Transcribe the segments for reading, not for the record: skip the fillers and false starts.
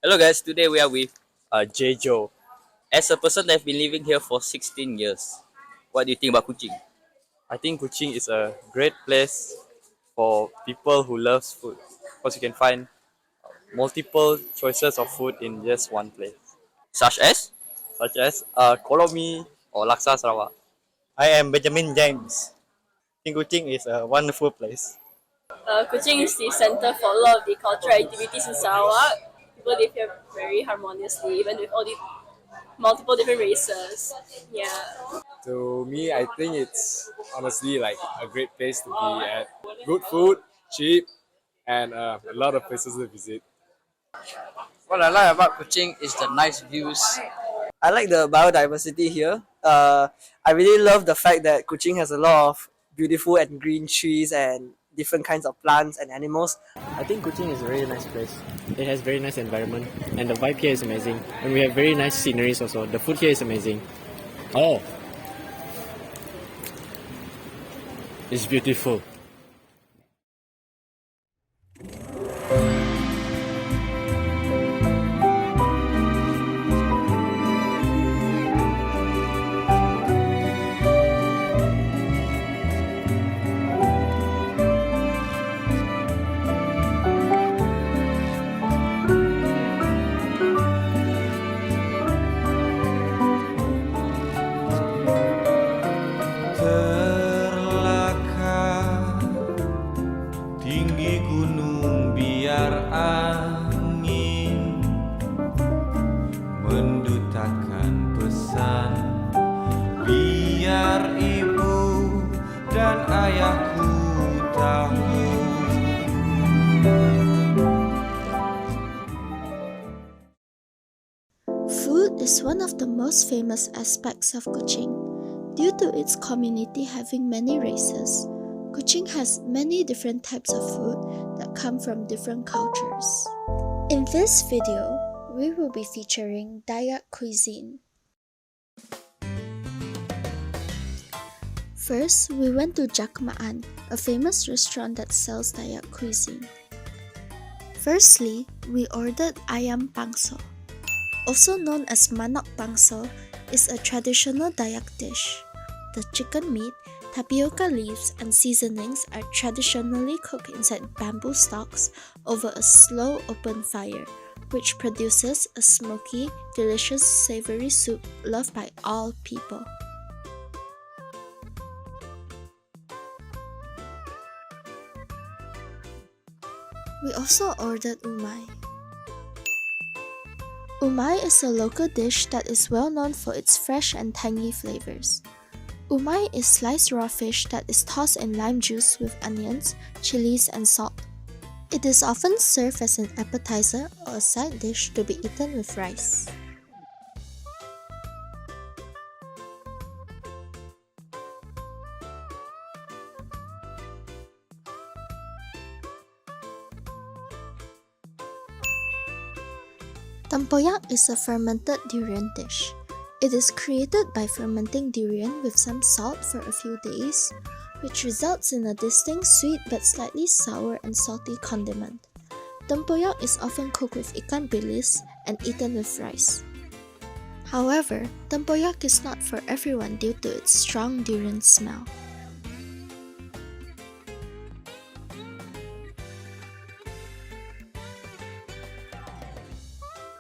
Hello guys, today we are with Jejo. As a person that have been living here for 16 years, what do you think about Kuching? I think Kuching is a great place for people who loves food because you can find multiple choices of food in just one place, Such as? such as kolomi or laksa Sarawak. I am Benjamin James. I think Kuching is a wonderful place. Kuching is the center for a lot of the cultural activities in Sarawak. People live here very harmoniously, even with all the multiple different races. Yeah. To me, I think it's honestly like a great place to be at. Good food, cheap, and a lot of places to visit. What I like about Kuching is the nice views. I like the biodiversity here. I really love the fact that Kuching has a lot of beautiful and green trees and different kinds of plants and animals. I think Kuching is a very nice place. It has very nice environment and the vibe here is amazing. And we have very nice sceneries also. The food here is amazing. Oh, it's beautiful. Terlakar tinggi gunung biar angin mendutakan pesan, biar ibu dan ayahku tahu. Food is one of the most famous aspects of Kuching. Due to its community having many races, Kuching has many different types of food that come from different cultures. In this video, we will be featuring Dayak cuisine. First, we went to Jakmaan, a famous restaurant that sells Dayak cuisine. Firstly, we ordered ayam pangso. Also known as manok pangso, is a traditional Dayak dish. The chicken meat, tapioca leaves, and seasonings are traditionally cooked inside bamboo stalks over a slow open fire, which produces a smoky, delicious savory soup loved by all people. We also ordered umai. Umai is a local dish that is well known for its fresh and tangy flavors. Umai is sliced raw fish that is tossed in lime juice with onions, chilies, and salt. It is often served as an appetizer or a side dish to be eaten with rice. Tempoyak is a fermented durian dish. It is created by fermenting durian with some salt for a few days, which results in a distinct sweet but slightly sour and salty condiment. Tempoyak is often cooked with ikan bilis and eaten with rice. However, tempoyak is not for everyone due to its strong durian smell.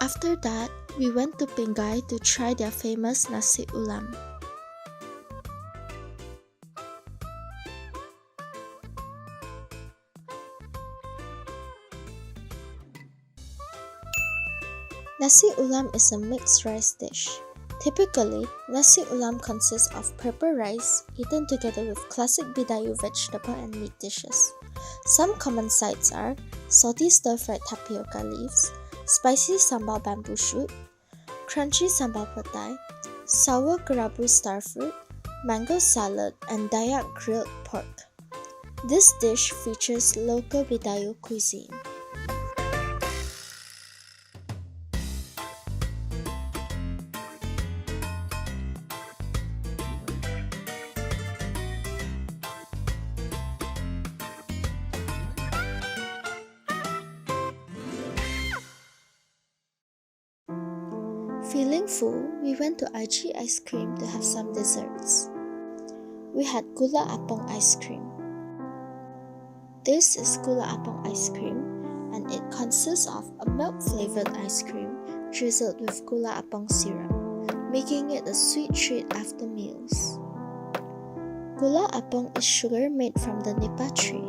After that, we went to Pingai to try their famous nasi ulam. Nasi ulam is a mixed rice dish. Typically, nasi ulam consists of purple rice eaten together with classic Bidayu vegetable and meat dishes. Some common sides are salty stir-fried tapioca leaves, spicy sambal bamboo shoot, crunchy sambal petai, sour kerabu starfruit, mango salad, and Dayak grilled pork. This dish features local Bidayu cuisine. Feeling full, we went to IG Ice Cream to have some desserts. We had gula apong ice cream. This is gula apong ice cream, and it consists of a milk-flavored ice cream drizzled with gula apong syrup, making it a sweet treat after meals. Gula apong is sugar made from the nipa tree.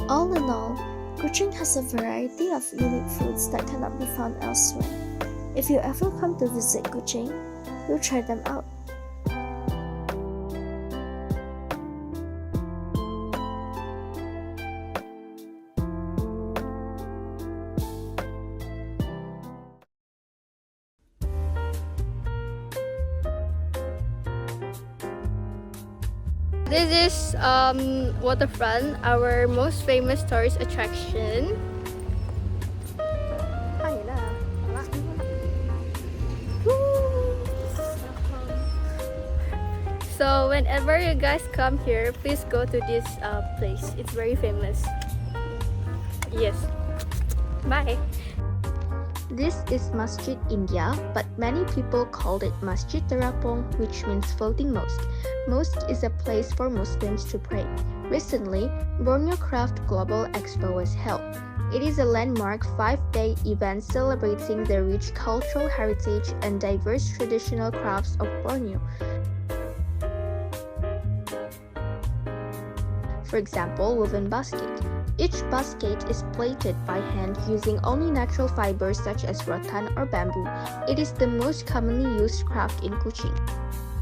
All in all, Kuching has a variety of unique foods that cannot be found elsewhere. If you ever come to visit Kuching, do try them out. This is waterfront, our most famous tourist attraction. So whenever you guys come here, please go to this place. It's very famous. Yes. Bye. This is Masjid India, but many people call it Masjid Terapung, which means floating mosque. Mosque is a place for Muslims to pray. Recently, Borneo Craft Global Expo was held. It is a landmark 5-day event celebrating the rich cultural heritage and diverse traditional crafts of Borneo. For example, woven basket. Each basket is plaited by hand using only natural fibers such as rattan or bamboo. It is the most commonly used craft in Kuching.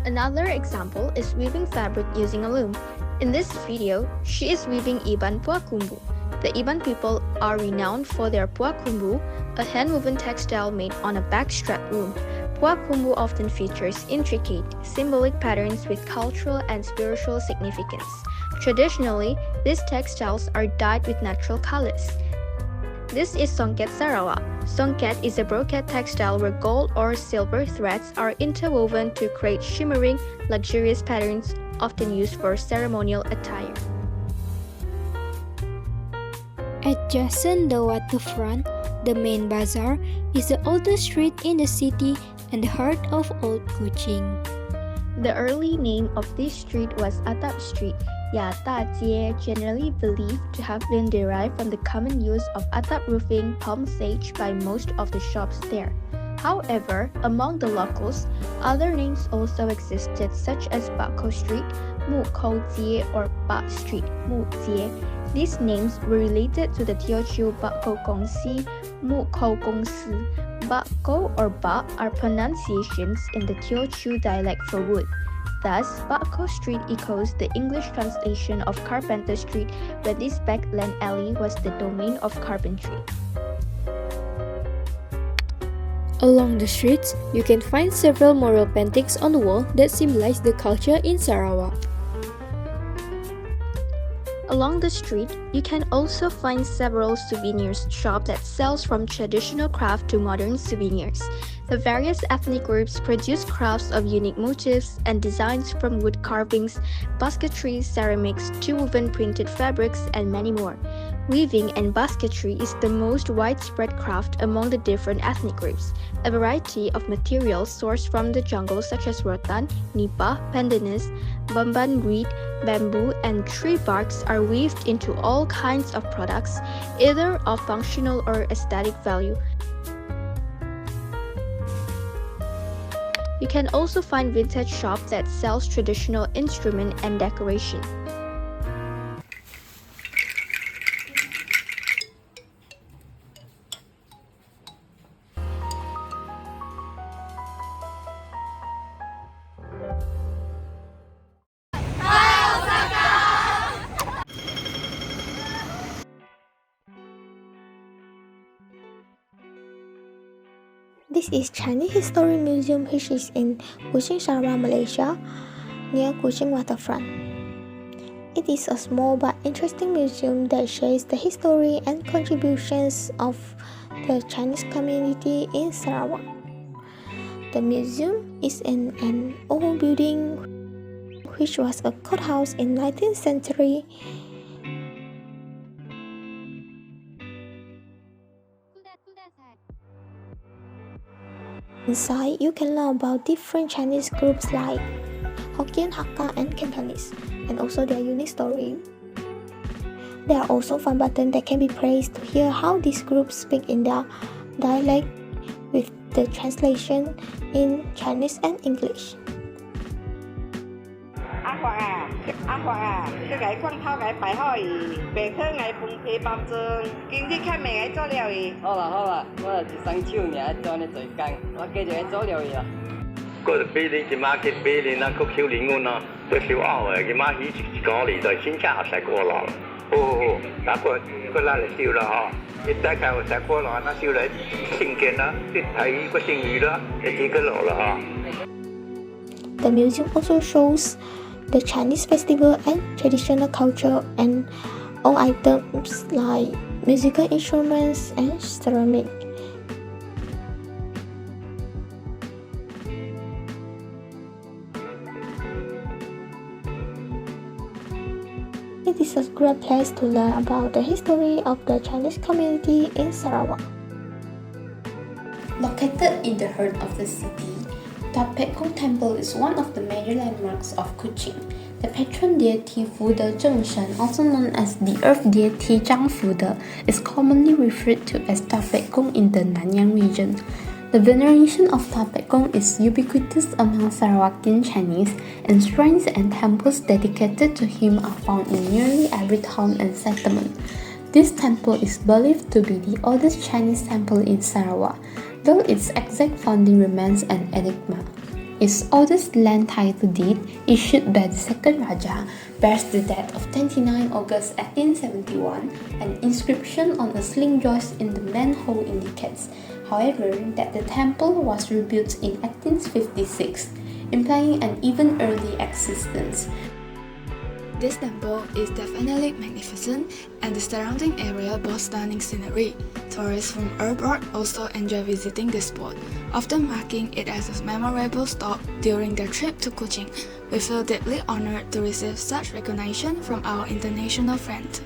Another example is weaving fabric using a loom. In this video, she is weaving Iban Puakumbu. The Iban people are renowned for their Puakumbu, a hand-woven textile made on a backstrap loom. Puakumbu often features intricate, symbolic patterns with cultural and spiritual significance. Traditionally, these textiles are dyed with natural colors. This is Songket Sarawak. Songket is a brocade textile where gold or silver threads are interwoven to create shimmering, luxurious patterns often used for ceremonial attire. Adjacent the waterfront, the main bazaar is the oldest street in the city and the heart of Old Kuching. The early name of this street was Atap Street. Ya Ta Jie, generally believed to have been derived from the common use of atap roofing palm sage by most of the shops there. However, among the locals, other names also existed such as Bako Street, Mu Kou Jie or Ba Street, Mu Jie. These names were related to the Teochew Bako Gongxi, Mu Kou Gongsi. Bako or Ba are pronunciations in the Teochew dialect for wood. Thus, Bako Street echoes the English translation of Carpenter Street, when this backland alley was the domain of carpentry. Along the streets, you can find several mural paintings on the wall that symbolize the culture in Sarawak. Along the street, you can also find several souvenirs shops that sells from traditional craft to modern souvenirs. The various ethnic groups produce crafts of unique motifs and designs from wood carvings, basketry, ceramics, to woven printed fabrics, and many more. Weaving and basketry is the most widespread craft among the different ethnic groups. A variety of materials sourced from the jungle such as rattan, nipa, pandanus, bamban reed, bamboo, and tree barks are weaved into all kinds of products, either of functional or aesthetic value. You can also find vintage shops that sells traditional instrument and decoration. This is Chinese History Museum, which is in Kuching-Osaka, Malaysia, near Kuching waterfront. It is a small but interesting museum that shares the history and contributions of the Chinese community in Sarawak. The museum is in an old building which was a courthouse in 19th century. Inside, you can learn about different Chinese groups like Hokkien, Hakka, and Cantonese, and also their unique story. There are also fun buttons that can be pressed to hear how these groups speak in their dialect with the translation in Chinese and English. The museum also shows the Chinese festival and traditional culture and all items like musical instruments and ceramic. It is a great place to learn about the history of the Chinese community in Sarawak. Located in the heart of the city, Wat Pek Kong Temple is one of the major landmarks of Kuching. The patron deity Fu De Zhengshen, also known as the earth deity Zhang Fu De, is commonly referred to as Wat Pek Kong in the Nanyang region. The veneration of Wat Pek Kong is ubiquitous among Sarawakian Chinese, and shrines and temples dedicated to him are found in nearly every town and settlement. This temple is believed to be the oldest Chinese temple in Sarawak, though its exact founding remains an enigma. Its oldest land title deed, issued by the second Raja, bears the date of 29 August 1871. An inscription on a sling joist in the main hall indicates, however, that the temple was rebuilt in 1856, implying an even early existence. This temple is definitely magnificent, and the surrounding area boasts stunning scenery. Tourists from abroad also enjoy visiting this spot, often marking it as a memorable stop during their trip to Kuching. We feel deeply honored to receive such recognition from our international friends.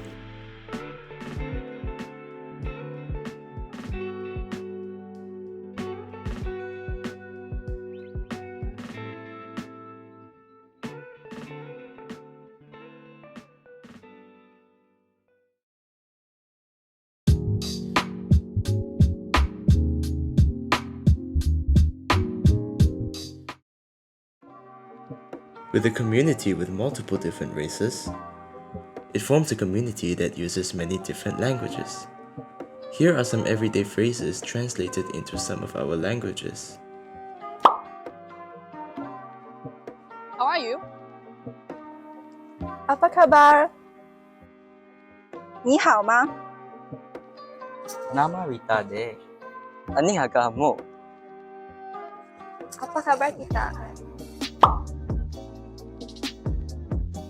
With a community with multiple different races, it forms a community that uses many different languages. Here are some everyday phrases translated into some of our languages. How are you? Apa kabar? 你好吗? Nama Rita de. Ani agamo. Apa kabar kita?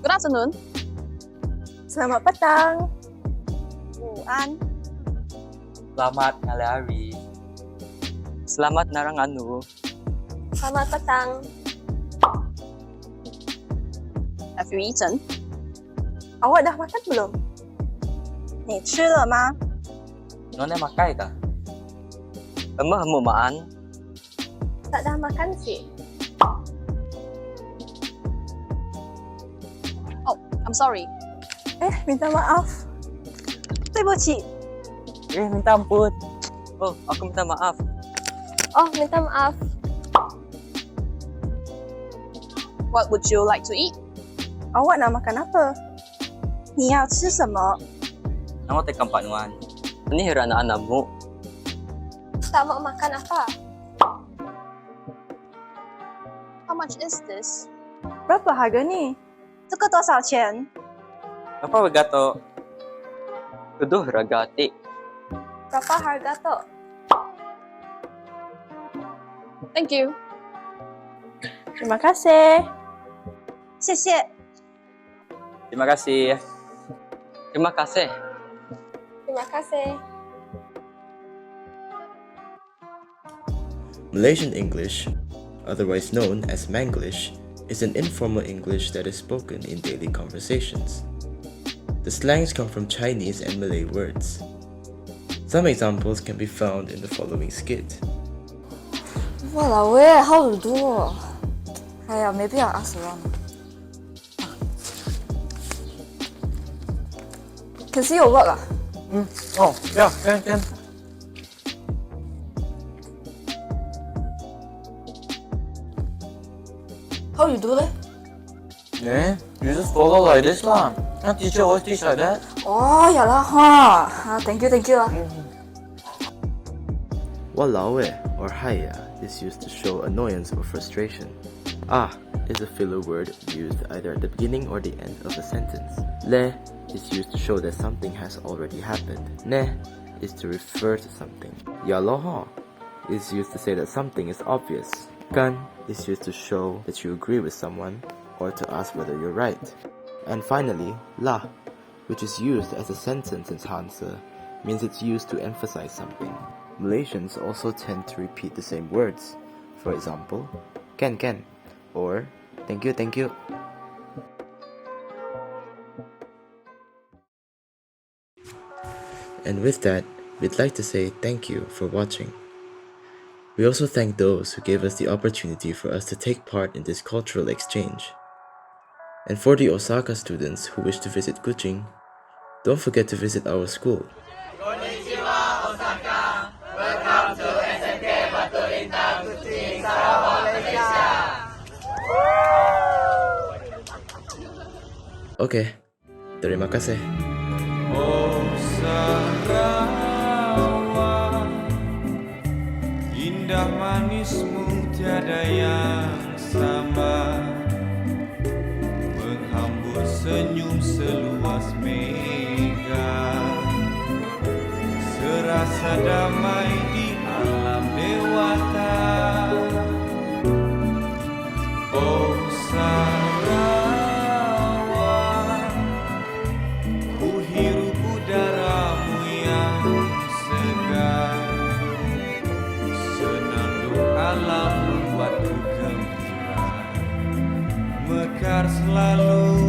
Good afternoon. Selamat petang. 午安. Selamat hari. Selamat narang anu. Selamat petang. Have you eaten? Awak dah makan belum? 你吃了吗? Nona makai ka? Emah mo maan? Tak dah makan sih. Oh, I'm sorry. Minta maaf. 对不起. Minta ampun. Oh, aku minta maaf. Oh, minta maaf. What would you like to eat? Awak nak makan apa? 你要吃什么? Nama te kampanuan. Ini hira anak mo. Tak mau makan apa? How much is this? Berapa harga ni? 这个多少钱? Apa begato? Tuduh ragati. Berapa harga tu? Thank you. Terima kasih. 谢谢。 Terima kasih. Terima kasih. Terima kasih. Malaysian English, otherwise known as Manglish, is an informal English that is spoken in daily conversations. The slangs come from Chinese and Malay words. Some examples can be found in the following skit. Walao eh, how to do? Maybe I'll ask around. Can see your work Oh, yeah, can. How you do that? Yeah, you just follow like this lah. Our teacher always teach like that. Oh, yeah lah, huh? Thank you. Walao or haya is used to show annoyance or frustration. Is a filler word used either at the beginning or the end of a sentence. Le is used to show that something has already happened. Ne is to refer to something. Ya loh is used to say that something is obvious. Kan is used to show that you agree with someone or to ask whether you're right. And finally, la, which is used as a sentence enhancer, means it's used to emphasize something. Malaysians also tend to repeat the same words. For example, can, or thank you. And with that, we'd like to say thank you for watching. We also thank those who gave us the opportunity for us to take part in this cultural exchange. And for the Osaka students who wish to visit Kuching, don't forget to visit our school. Konnichiwa, Osaka. Welcome to SMK Batu Intan Kuching, Sarawak, Malaysia. Okay, terima kasih. Oh Sarawak, indah manismu tiada yang sama, menghambur senyum seluas mega, serasa damai di alam dewata. Oh Sarawak, ku hirup udaramu yang segar, senandung alam membuatku gembira, mekar selalu